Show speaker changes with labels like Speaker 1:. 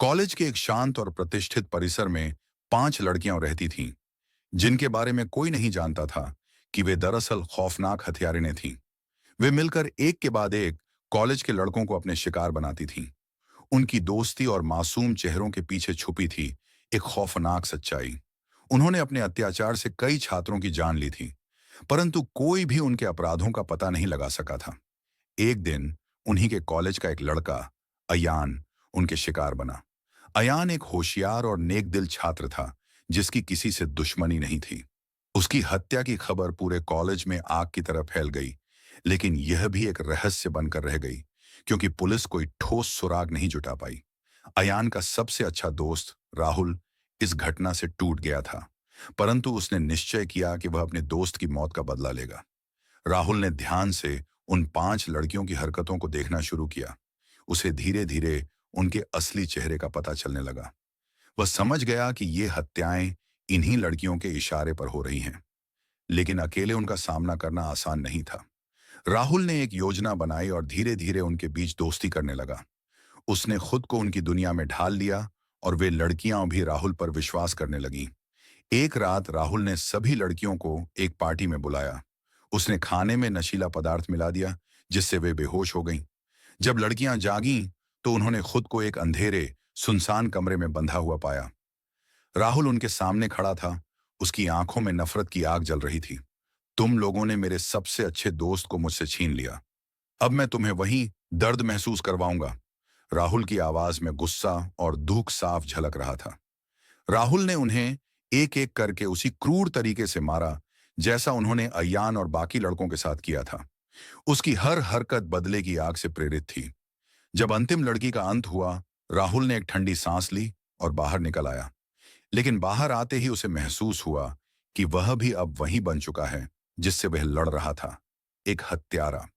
Speaker 1: College के एक शांत और प्रतिष्ठित परिसर में 5 लड़कियां रहती थीं, जिनके बारे में कोई नहीं जानता था कि वे दरअसल खौफनाक हथियारिनें थीं। वे मिलकर एक के बाद एक कॉलेज के लड़कों को अपने शिकार बनाती थीं। उनकी दोस्ती और मासूम चेहरों के पीछे छुपी थी एक खौफनाक सच्चाई। उन्होंने अपने अत्याचार से कई छात्रों की जान ली थी, परंतु कोई भी उनके अपराधों का पता नहीं लगा सका था। एक दिन उन्हीं के कॉलेज का एक लड़का, अयान, उनके शिकार बना। अयान एक होशियार और नेक दिल छात्र था, जिसकी किसी से दुश्मनी नहीं थी। उसकी हत्या की खबर पूरे कॉलेज में आग की तरह फैल गई, लेकिन यह भी एक रहस्य बनकर रह गई, क्योंकि पुलिस कोई ठोस सुराग नहीं जुटा पाई। अयान का सबसे अच्छा दोस्त राहुल इस घटना से टूट गया था, परंतु उसने निश्चय किया कि वह अपने दोस्त की मौत का बदला लेगा। राहुल ने ध्यान से उन 5 लड़कियों की हरकतों को देखना शुरू किया। उसे धीरे धीरे उनके असली चेहरे का पता चलने लगा। वह समझ गया कि ये हत्याएं इन्हीं लड़कियों के इशारे पर हो रही हैं, लेकिन अकेले उनका सामना करना आसान नहीं था। राहुल ने एक योजना बनाई और धीरे धीरे उनके बीच दोस्ती करने लगा। उसने खुद को उनकी दुनिया में ढाल लिया और वे लड़कियां भी राहुल पर विश्वास करने लगीं। एक रात राहुल ने सभी लड़कियों को एक पार्टी में बुलाया। उसने खाने में नशीला पदार्थ मिला दिया, जिससे वे बेहोश हो गईं। जब लड़कियां जागीं, तो उन्होंने खुद को एक अंधेरे, सुनसान कमरे में बंधा हुआ पाया। राहुल उनके सामने खड़ा था। उसकी आंखों में नफरत की आग जल रही थी। तुम लोगों ने मेरे सबसे अच्छे दोस्त को मुझसे छीन लिया। अब मैं तुम्हें वही दर्द महसूस करवाऊंगा। राहुल की आवाज में गुस्सा और दुख साफ झलक रहा था। राहुल ने उन्हें एक एक करके उसी क्रूर तरीके से मारा, जैसा उन्होंने अयान और बाकी लड़कों के साथ किया था। उसकी हर हरकत बदले की आग से प्रेरित थी। जब अंतिम लड़की का अंत हुआ, राहुल ने एक ठंडी सांस ली और बाहर निकल आया। लेकिन बाहर आते ही उसे महसूस हुआ कि वह भी अब वही बन चुका है जिससे वह लड़ रहा था, एक हत्यारा।